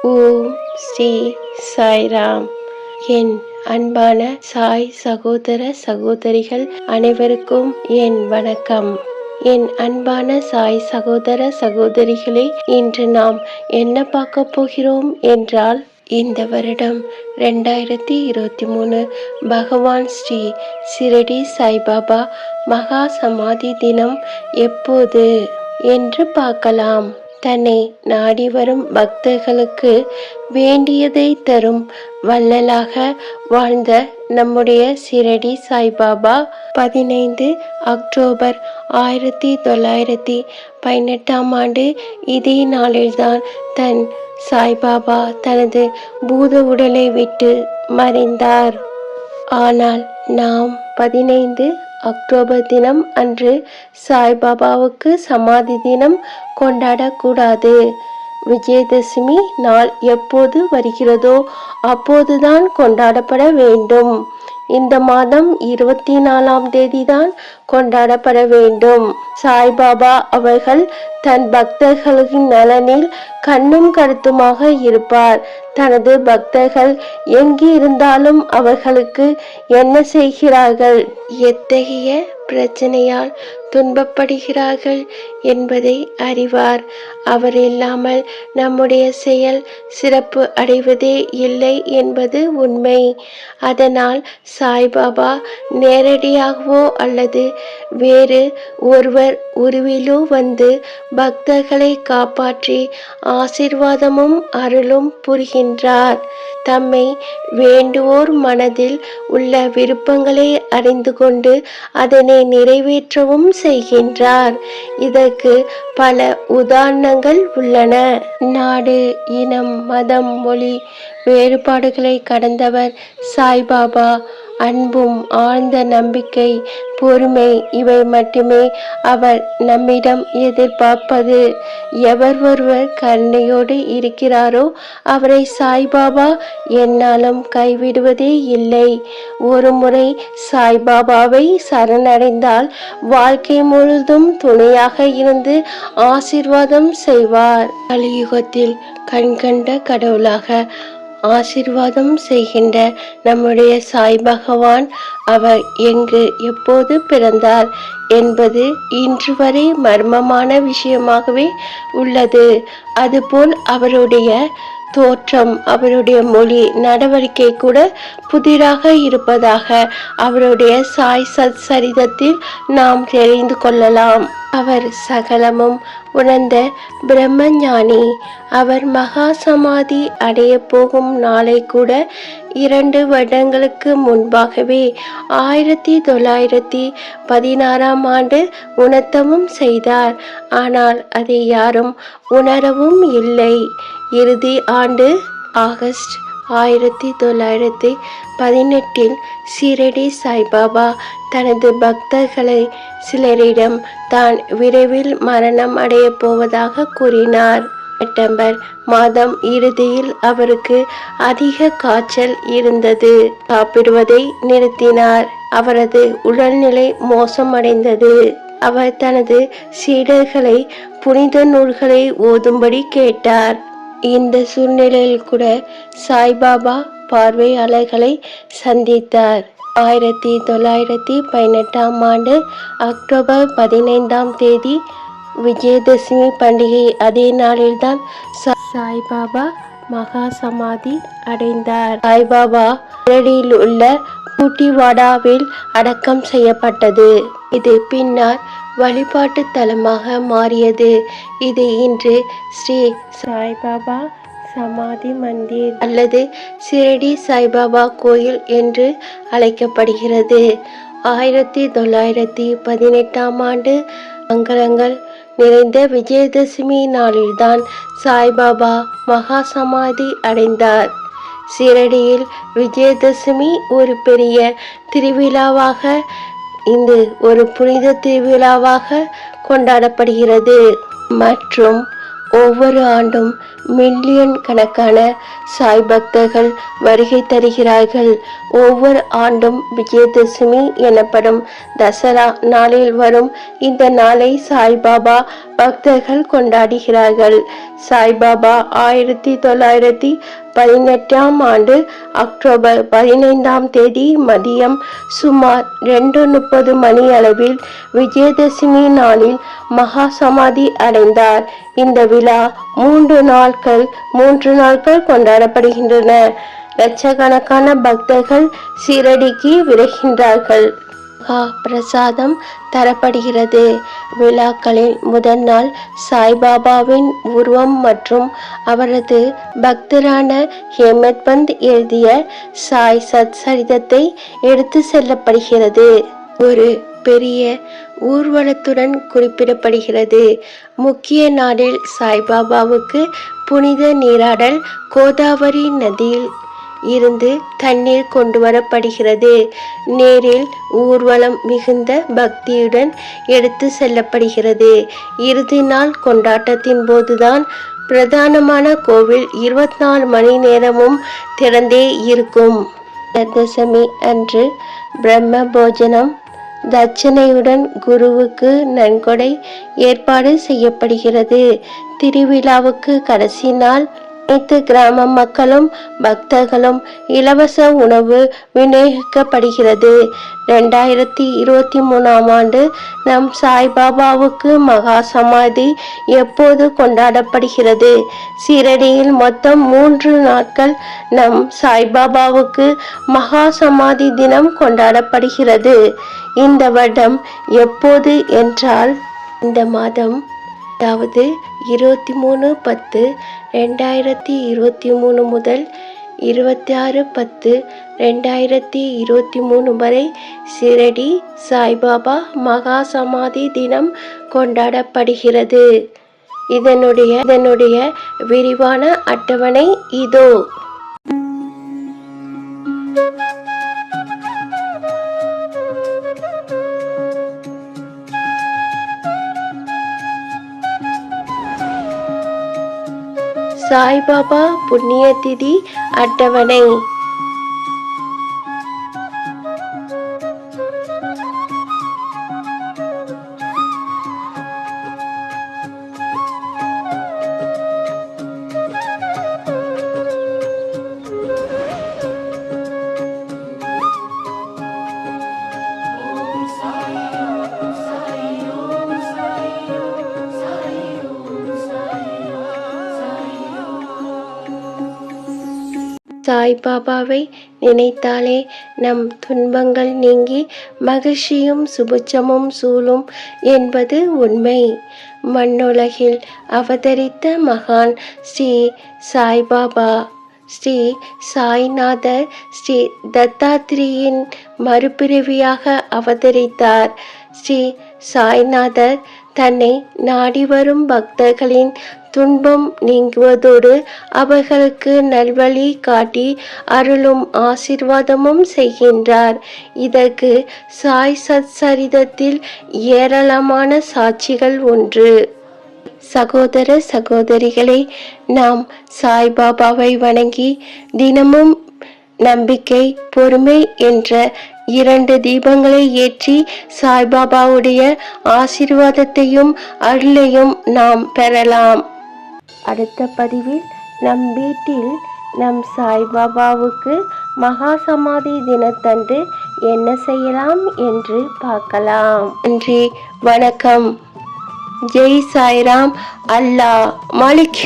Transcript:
ஓம் ஸ்ரீ சாய்ராம். என் அன்பான சாய் சகோதர சகோதரிகள் அனைவருக்கும் என் வணக்கம். என் அன்பான சாய் சகோதர சகோதரிகளே, இன்று நாம் என்ன பார்க்க போகிறோம் என்றால், இந்த வருடம் 2023 பகவான் ஸ்ரீ ஷிரடி சாய்பாபா மகா சமாதி தினம் எப்போது என்று பார்க்கலாம். தன்னை நாடி வரும் பக்தர்களுக்கு வேண்டியதை தரும் வள்ளலாக வாழ்ந்த நம்முடைய ஷிரடி சாய்பாபா 15 அக்டோபர் 1918 இதே நாளில்தான் தன் சாய்பாபா தனது பூத உடலை விட்டு மறைந்தார். ஆனால் நாம் 15 அக்டோபர் தினம் அன்று சாய்பாபாவுக்கு சமாதி தினம் கொண்டாடக்கூடாது. விஜயதசமி நாள் எப்போது வருகிறதோ அப்போதுதான் கொண்டாடப்பட வேண்டும். இந்த மாதம் 24ஆம் தேதிதான் கொண்டாடப்பட வேண்டும். சாய்பாபா அவர்கள் தன் பக்தர்களின் நலனில் கண்ணும் கருத்துமாக இருப்பார். தனது பக்தர்கள் எங்கு இருந்தாலும் அவர்களுக்கு என்ன செய்கிறார்கள், எத்தகைய பிரச்சனையால் துன்பப்படுகிறார்கள் என்பதை அறிவார். அவர் இல்லாமல் நம்முடைய செயல் சிறப்பு அடைவதே இல்லை என்பது உண்மை. அதனால் சாய்பாபா நேரடியாகவோ அல்லது வேறு ஒருவர் உருவிலோ வந்து பக்தர்களை காப்பாற்றி ஆசீர்வாதமும் அருளும் புரிகின்றார். தம்மை வேண்டுவோர் மனதில் உள்ள விருப்பங்களை அறிந்து கொண்டு அதனை நிறைவேற்றவும் செய்கின்றார். இதற்கு பல உதாரணங்கள் உள்ளன. நாடு, இனம், மதம், மொழி வேறுபாடுகளை கடந்தவர் சாய்பாபா. அன்பும் ஆழ்ந்த நம்பிக்கை, பொறுமை இவை மட்டுமே அவர் நம்மிடம் எதிர்பார்ப்பது. எவர் ஒருவர் கருணையோடு இருக்கிறாரோ அவரை சாய்பாபா என்னாலும் கைவிடுவதே இல்லை. ஒரு முறை சாய்பாபாவை சரணடைந்தால் வாழ்க்கை முழுதும் துணையாக இருந்து ஆசீர்வாதம் செய்வார். கலியுகத்தில் கண்கண்ட கடவுளாக ஆசீர்வாதம் செய்கின்ற நம்முடைய சாய் பகவான் அவர் எங்கு எப்போது பிறந்தார் என்பது இன்று வரை மர்மமான விஷயமாகவே உள்ளது. அதுபோல் அவருடைய தோற்றம், அவருடைய மொழி, நடவடிக்கை கூட புதிராக இருப்பதாக அவருடைய சாய் சத் சரிதத்தில் நாம் தெரிந்து கொள்ளலாம். அவர் சகலமும் உணர்ந்த பிரம்மஞானி. அவர் மகா சமாதி அடைய போகும் நாளை கூட 2 வருடங்களுக்கு முன்பாகவே 1916ஆம் ஆண்டு உணர்த்தவும் செய்தார். ஆனால் அதை யாரும் உணரவும் இல்லை. இறுதி ஆண்டு ஆகஸ்ட் 1918 ஷிரடி சாய்பாபா தனது பக்தர்களை சிலரிடம் தான் விரைவில் மரணம் அடைய போவதாக கூறினார். செப்டம்பர் மாதம் இறுதியில் அவருக்கு அதிக காய்ச்சல் இருந்தது. சாப்பிடுவதை நிறுத்தினார். அவரது உடல்நிலை மோசமடைந்தது. அவர் தனது சீடர்களை புனித நூல்களை ஓதும்படி கேட்டார். இந்த சூழ்நிலையில் கூட சாய்பாபா பார்வையாளர்களை சந்தித்தார். 1918ஆம் ஆண்டு அக்டோபர் 15ஆம் தேதி விஜயதசமி பண்டிகை அதே நாளில்தான் சாய்பாபா மகா சமாதி அடைந்தார். சாய்பாபா ஷிரடியில் உள்ள கூட்டிவாடாவில் அடக்கம் செய்யப்பட்டது. இது பின்னர் வழிபாட்டு தலமாக மாறியது. இது இன்று ஸ்ரீ சாய்பாபா சமாதி மந்திர் அல்லது ஷிரடி சாய்பாபா கோயில் என்று அழைக்கப்படுகிறது. 1918ஆம் ஆண்டு மங்களங்கள் நிறைந்த விஜயதசமி நாளில்தான் சாய்பாபா மகா சமாதி அடைந்தார். ஷிரடியில் விஜயதசமி ஒரு பெரிய திருவிழாவாக, இந்த ஒரு புனித திருவிழாவாக கொண்டாடப்படுகிறது. மற்றும் ஒவ்வொரு ஆண்டும் மில்லியன் கணக்கான சாய் பக்தர்கள் வருகை தருகிறார்கள். ஒவ்வொரு ஆண்டும் விஜயதசமி எனப்படும் தசரா நாளில் வரும் இந்த நாளை சாய்பாபா பக்தர்கள் கொண்டாடுகிறார்கள். சாய்பாபா 1918ஆம் ஆண்டு அக்டோபர் 15ஆம் தேதி மதியம் சுமார் 2:30 மணி அளவில் விஜயதசமி நாளில் மகா சமாதி அடைந்தார். இந்த விழா 3 நாட்கள் கொண்டாடப்படுகின்றன. லட்சக்கணக்கான பக்தர்கள் சீரடிக்கு விரைகின்றார்கள். மகா பிரசாதம் தரப்படுகிறது. விழாக்களில் முதல் நாள் சாய்பாபாவின் உருவம் மற்றும் அவரது பக்தரான ஹேமத் பந்த் எழுதிய சாய் சச்சரிதத்தை எடுத்து செல்லப்படுகிறது. ஒரு பெரிய ஊர்வலத்துடன் குறிப்பிடப்படுகிறது. முக்கிய நாளில் சாய்பாபாவுக்கு புனித நீராடல் கோதாவரி நதியில் இருந்து தண்ணீர் கொண்டு வரப்படுகிறது. நேரில் ஊர்வலம் மிகுந்த பக்தியுடன் எடுத்து செல்லப்படுகிறது. இறுதி நாள் கொண்டாட்டத்தின் போதுதான் பிரதானமான கோவில் 24 மணி நேரமும் திறந்தே இருக்கும். தசமி அன்று பிரம்ம போஜனம் தட்சணையுடன் குருவுக்கு நன்கொடை ஏற்பாடு செய்யப்படுகிறது. திருவிழாவுக்கு கடைசி நாள் அனைத்து கிராம மக்களும் பக்தர்களும் இலவச உணவு விநியோகிக்கப்படுகிறது. 2023ஆம் ஆண்டு நம் சாய்பாபாவுக்கு மகா சமாதி எப்போது கொண்டாடப்படுகிறது? சீரடியில் மொத்தம் 3 நாட்கள் நம் சாய்பாபாவுக்கு மகா சமாதி தினம் கொண்டாடப்படுகிறது. இந்த வருடம் எப்போது என்றால் இந்த மாதம், அதாவது 23/10/2023 முதல் 26/10/2023 வரை சீரடி சாய்பாபா மகா சமாதி தினம் கொண்டாடப்படுகிறது. இதனுடைய விரிவான அட்டவணை இதோ. சாய்பாபா புண்ணிய திதி அட்டவணை. சாய்பாபாவை நினைத்தாலே நம் துன்பங்கள் நீங்கி மகிழ்ச்சியும் சுபிட்சமும் சூழும் என்பது உண்மை. மண்ணுலகில் அவதரித்த மகான் ஸ்ரீ சாய்பாபா, ஸ்ரீ சாய்நாதர் ஸ்ரீ தத்தாத்ரேயின் மறுபிறவியாக அவதரித்தார். ஸ்ரீ சாய்நாதர் தன்னை நாடி வரும் பக்தர்களின் துன்பம் நீங்குவதோடு அவர்களுக்கு நல்வழி காட்டி அருளும் ஆசீர்வாதமும் செய்கின்றார். இதற்கு சாய் சச்சரிதத்தில் ஏராளமான சாட்சிகள் உண்டு. சகோதர சகோதரிகளே, நாம் சாய்பாபாவை வணங்கி தினமும் நம்பிக்கை, பொறுமை என்ற 2 தீபங்களை ஏற்றி சாய்பாபாவுடைய ஆசீர்வாதத்தையும் அருளையும் நாம் பெறலாம். அடுத்த பதிவில் நம் வீட்டில் நம் சாய்பாபாவுக்கு மகா சமாதி தினத்தன்று என்ன செய்யலாம் என்று பார்க்கலாம். நன்றி, வணக்கம். ஜெய் சாய்ராம். அல்லாஹ் மாலிக்.